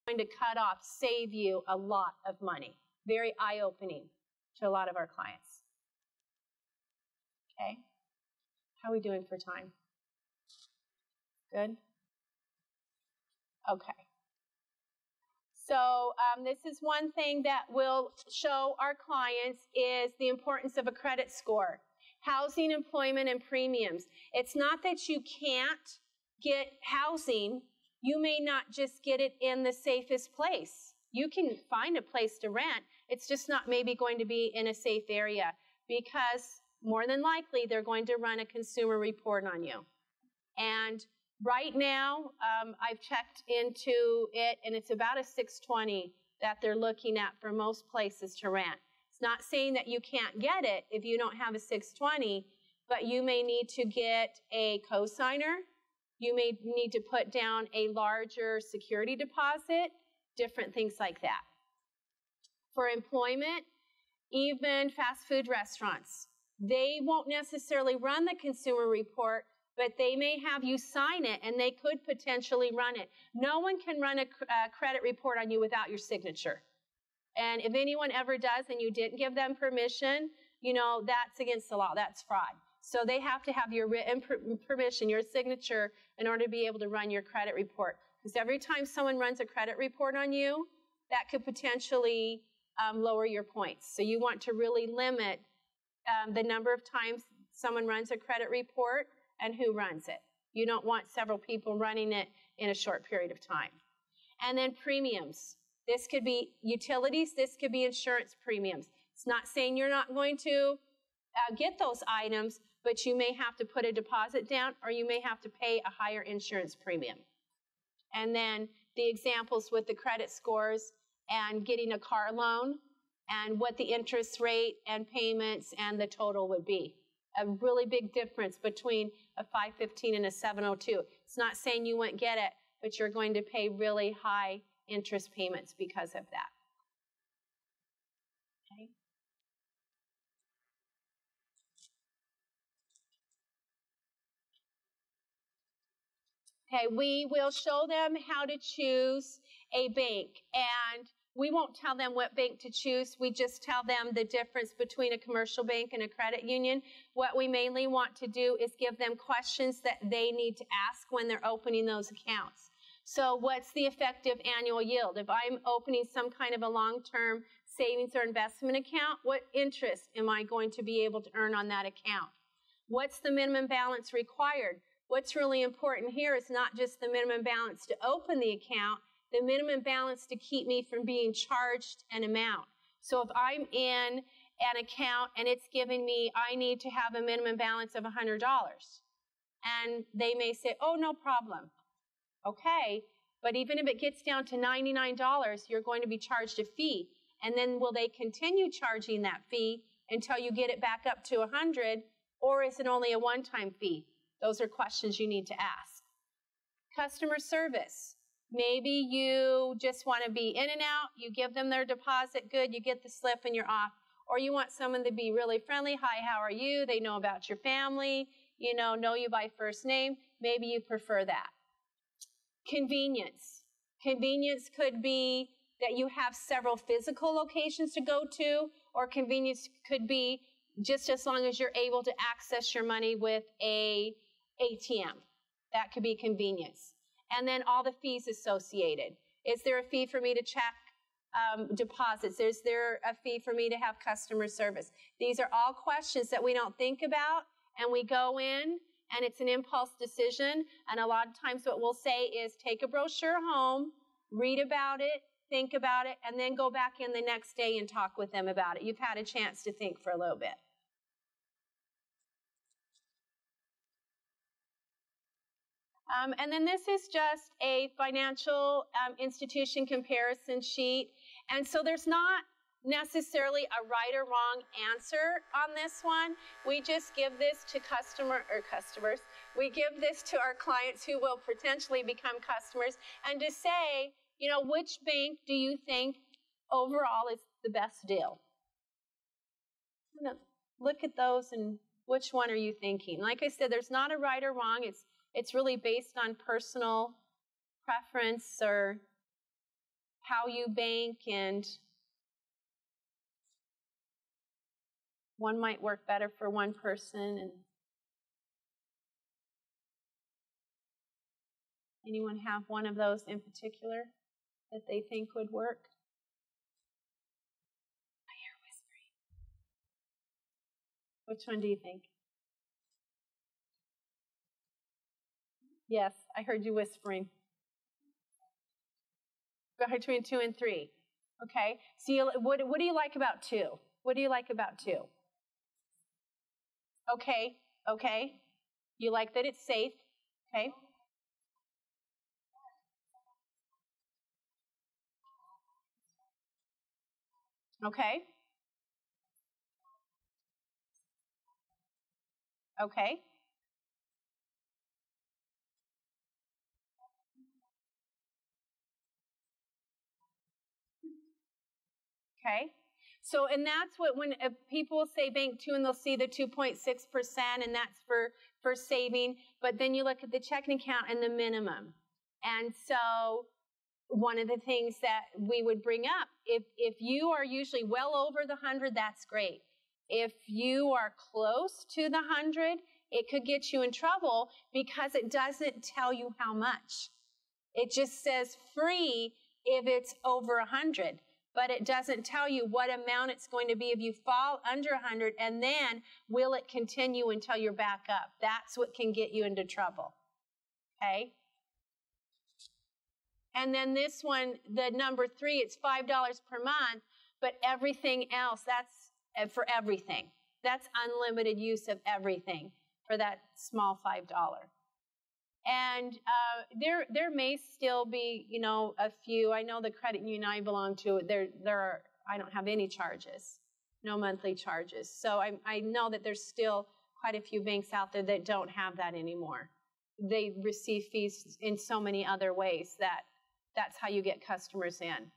going to cut off, save you a lot of money. Very eye-opening to a lot of our clients. Okay? How are we doing for time? Good? Okay. So this is one thing that will show our clients is the importance of a credit score. Housing, employment, and premiums. It's not that you can't get housing. You may not just get it in the safest place. You can find a place to rent. It's just not maybe going to be in a safe area because more than likely they're going to run a consumer report on you. And right now, I've checked into it, and it's about a 620 that they're looking at for most places to rent. It's not saying that you can't get it if you don't have a 620, but you may need to get a cosigner. You may need to put down a larger security deposit, different things like that. For employment, even fast food restaurants, they won't necessarily run the consumer report, but they may have you sign it, and they could potentially run it. No one can run a credit report on you without your signature. And if anyone ever does and you didn't give them permission, you know, that's against the law. That's fraud. So they have to have your written permission, your signature, in order to be able to run your credit report. Because every time someone runs a credit report on you, that could potentially lower your points. So you want to really limit the number of times someone runs a credit report and who runs it. You don't want several people running it in a short period of time. And then premiums. This could be utilities. This could be insurance premiums. It's not saying you're not going to get those items, but you may have to put a deposit down or you may have to pay a higher insurance premium. And then the examples with the credit scores and getting a car loan and what the interest rate and payments and the total would be. A really big difference between a 515 and a 702. It's not saying you won't get it, but you're going to pay really high interest payments because of that. Okay. Okay, we will show them how to choose a bank, and we won't tell them what bank to choose. We just tell them the difference between a commercial bank and a credit union. What we mainly want to do is give them questions that they need to ask when they're opening those accounts. So what's the effective annual yield? If I'm opening some kind of a long-term savings or investment account, what interest am I going to be able to earn on that account? What's the minimum balance required? What's really important here is not just the minimum balance to open the account, the minimum balance to keep me from being charged an amount. So if I'm in an account and it's giving me, I need to have a minimum balance of $100, and they may say, oh, no problem. Okay, but even if it gets down to $99, you're going to be charged a fee. And then will they continue charging that fee until you get it back up to $100, or is it only a one-time fee? Those are questions you need to ask. Customer service. Maybe you just want to be in and out, you give them their deposit, good, you get the slip and you're off. Or you want someone to be really friendly, hi, how are you? They know about your family, you know you by first name. Maybe you prefer that. Convenience. Convenience could be that you have several physical locations to go to, or convenience could be just as long as you're able to access your money with a ATM. That could be convenience. And then all the fees associated. Is there a fee for me to check deposits? Is there a fee for me to have customer service? These are all questions that we don't think about, and we go in, and it's an impulse decision. And a lot of times what we'll say is take a brochure home, read about it, think about it, and then go back in the next day and talk with them about it. You've had a chance to think for a little bit. And then this is just a financial institution comparison sheet. And so there's not necessarily a right or wrong answer on this one. We just give this to customers. We give this to our clients who will potentially become customers, and to say, you know, which bank do you think overall is the best deal? Look at those and which one are you thinking? Like I said, there's not a right or wrong. It's really based on personal preference or how you bank, and one might work better for one person. And anyone have one of those in particular that they think would work? I hear whispering. Which one do you think? Yes, I heard you whispering. Between 2 and 3. Okay. So what do you like about 2? What do you like about 2? Okay. Okay. You like that it's safe. Okay. Okay. Okay. Okay. So, and that's what, when people say bank 2 and they'll see the 2.6%, and that's for saving, but then you look at the checking account and the minimum. And so one of the things that we would bring up, if you are usually well over the 100, that's great. If you are close to the 100, it could get you in trouble because it doesn't tell you how much. It just says free if it's over 100. But it doesn't tell you what amount it's going to be if you fall under 100, and then will it continue until you're back up. That's what can get you into trouble. Okay? And then this one, the number 3, it's $5 per month, but everything else, that's for everything. That's unlimited use of everything for that small $5. And there may still be, a few. I know the credit union I belong to, I don't have any charges, no monthly charges. So I know that there's still quite a few banks out there that don't have that anymore. They receive fees in so many other ways that's how you get customers in.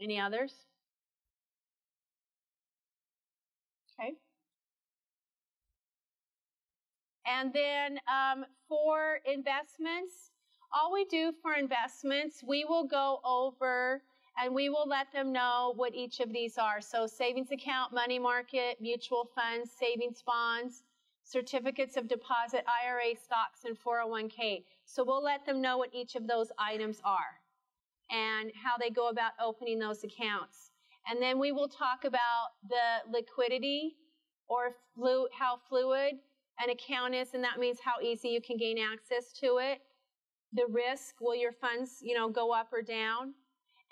Any others? Okay. And then for investments, all we do for investments, we will go over and we will let them know what each of these are. So savings account, money market, mutual funds, savings bonds, certificates of deposit, IRA, stocks, and 401k. So we'll let them know what each of those items are and how they go about opening those accounts. And then we will talk about the liquidity, or how fluid an account is, and that means how easy you can gain access to it. The risk, will your funds, go up or down?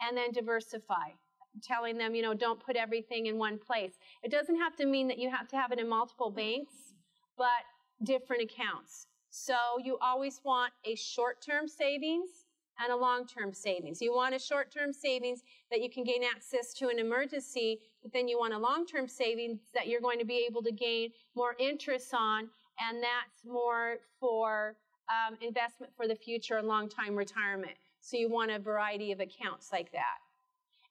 And then diversify, telling them, don't put everything in one place. It doesn't have to mean that you have to have it in multiple banks, but different accounts. So you always want a short-term savings and a long-term savings. You want a short-term savings that you can gain access to an emergency, but then you want a long-term savings that you're going to be able to gain more interest on, and that's more for investment for the future and long-time retirement. So you want a variety of accounts like that.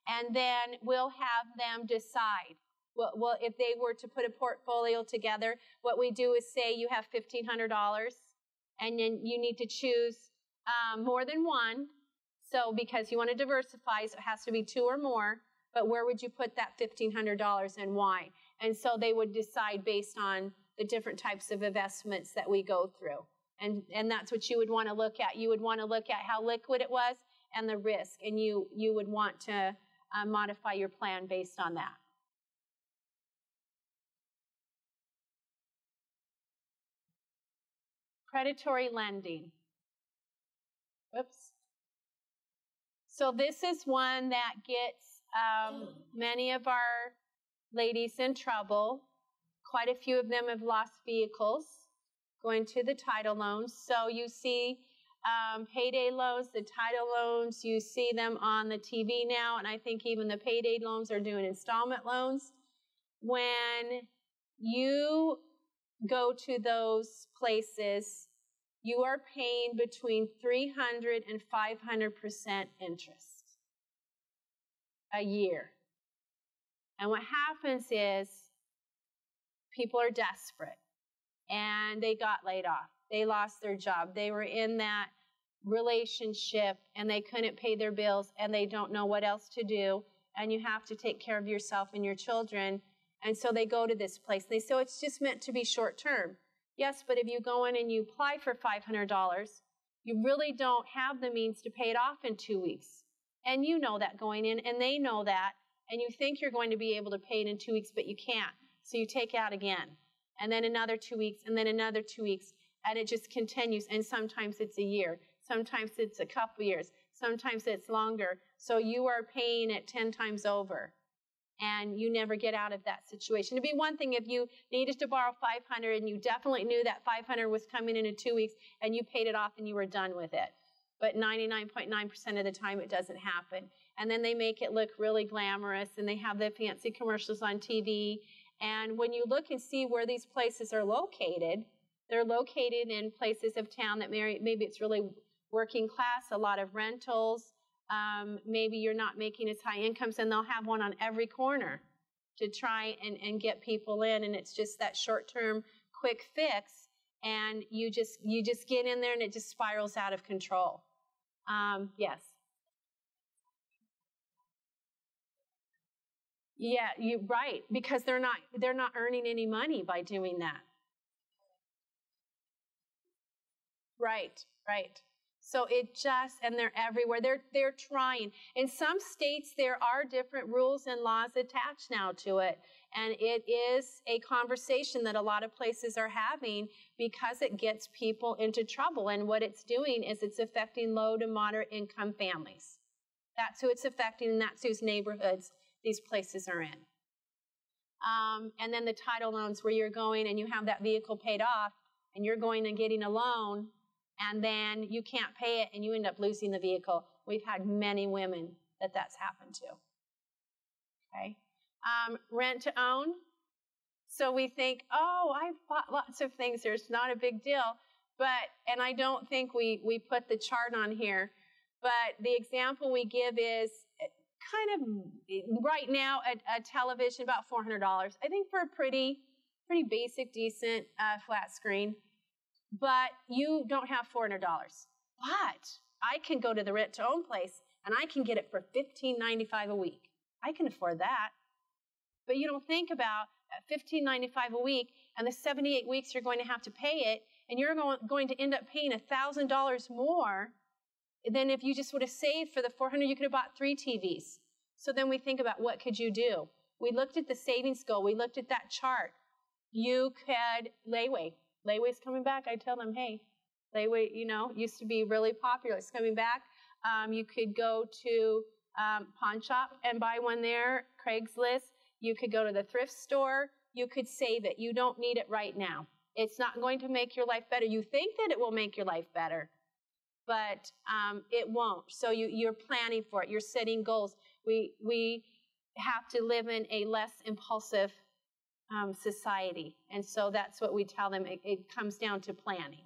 And then we'll have them decide. Well, if they were to put a portfolio together, what we do is say you have $1,500, and then you need to choose more than one. So because you want to diversify, so it has to be 2 or more. But where would you put that $1,500 and why? And so they would decide based on the different types of investments that we go through. And that's what you would want to look at. You would want to look at how liquid it was and the risk. And you would want to modify your plan based on that. Predatory lending. Whoops. So this is one that gets many of our ladies in trouble. Quite a few of them have lost vehicles going to the title loans. So you see payday loans, the title loans, you see them on the TV now, and I think even the payday loans are doing installment loans. When you go to those places, you are paying between 300 and 500% interest a year. And what happens is people are desperate and they got laid off. They lost their job. They were in that relationship and they couldn't pay their bills and they don't know what else to do, and you have to take care of yourself and your children, and so they go to this place. They say, it's just meant to be short term. Yes, but if you go in and you apply for $500, you really don't have the means to pay it off in 2 weeks. And you know that going in, and they know that, and you think you're going to be able to pay it in 2 weeks, but you can't. So you take it out again, and then another 2 weeks, and then another 2 weeks, and it just continues, and sometimes it's a year. Sometimes it's a couple years. Sometimes it's longer. So you are paying it 10 times over, and you never get out of that situation. It'd be one thing if you needed to borrow $500 and you definitely knew that $500 was coming in 2 weeks and you paid it off and you were done with it. But 99.9% of the time it doesn't happen. And then they make it look really glamorous, and they have the fancy commercials on TV. And when you look and see where these places are located, they're located in places of town that maybe it's really working class, a lot of rentals. Maybe you're not making as high incomes, and they'll have one on every corner to try and get people in, and it's just that short-term quick fix, and you just get in there and it just spirals out of control. Yes. Yeah, you're right, because they're not earning any money by doing that. Right. So and they're everywhere. They're trying. In some states, there are different rules and laws attached now to it. And it is a conversation that a lot of places are having because it gets people into trouble. And what it's doing is it's affecting low to moderate income families. That's who it's affecting, and that's whose neighborhoods these places are in. And then the title loans where you're going and you have that vehicle paid off and you're going and getting a loan, and then you can't pay it, and you end up losing the vehicle. We've had many women that's happened to. Okay. Rent to own. So we think, oh, I've bought lots of things. There's not a big deal. And I don't think we put the chart on here, but the example we give is kind of right now a television, about $400. I think for a pretty basic, decent flat screen. But you don't have $400. But I can go to the rent-to-own place, and I can get it for $15.95 a week. I can afford that. But you don't think about $15.95 a week, and the 78 weeks you're going to have to pay it, and you're going to end up paying $1,000 more than if you just would have saved for the $400. You could have bought 3 TVs. So then we think about what could you do. We looked at the savings goal. We looked at that chart. You could Layway. Layway's coming back. I tell them, hey, Layway, used to be really popular. It's coming back. You could go to Pawn Shop and buy one there, Craigslist. You could go to the thrift store. You could save it. You don't need it right now. It's not going to make your life better. You think that it will make your life better, but it won't. So you're planning for it. You're setting goals. We have to live in a less impulsive society. And so that's what we tell them. It comes down to planning.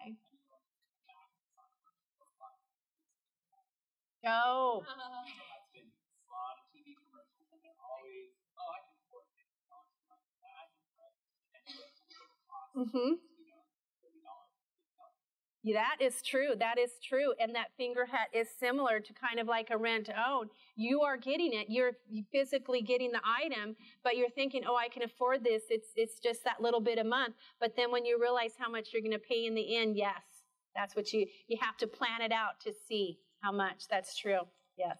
Okay. Oh. Mm-hmm. Yeah, that is true. That is true. And that finger hut is similar to kind of like a rent-to-own. You are getting it. You're physically getting the item, but you're thinking, oh, I can afford this. It's just that little bit a month. But then when you realize how much you're going to pay in the end, yes, that's what you have to plan it out to see how much. That's true. Yes.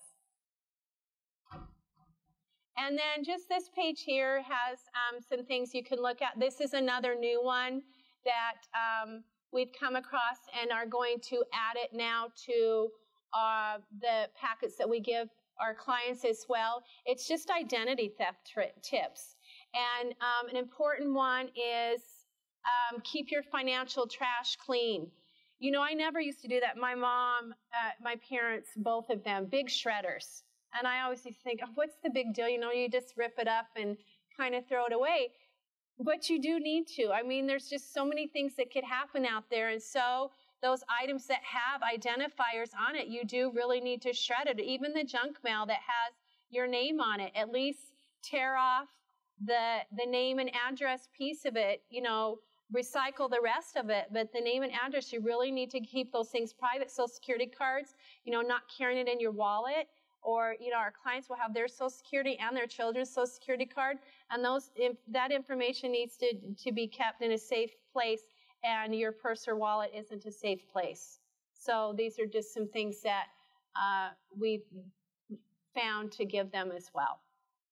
And then just this page here has some things you can look at. This is another new one that we've come across and are going to add it now to the packets that we give our clients as well. It's just identity theft tips. And an important one is keep your financial trash clean. I never used to do that. My mom, my parents, both of them, big shredders. And I always used to think, oh, what's the big deal? You just rip it up and kind of throw it away. But you do need to. I mean, there's just so many things that could happen out there. And so those items that have identifiers on it, you do really need to shred it. Even the junk mail that has your name on it, at least tear off the name and address piece of it, recycle the rest of it, but the name and address, you really need to keep those things private. Social Security cards, not carrying it in your wallet, or, our clients will have their Social Security and their children's Social Security card, and that information needs to be kept in a safe place, and your purse or wallet isn't a safe place. So these are just some things that we've found to give them as well.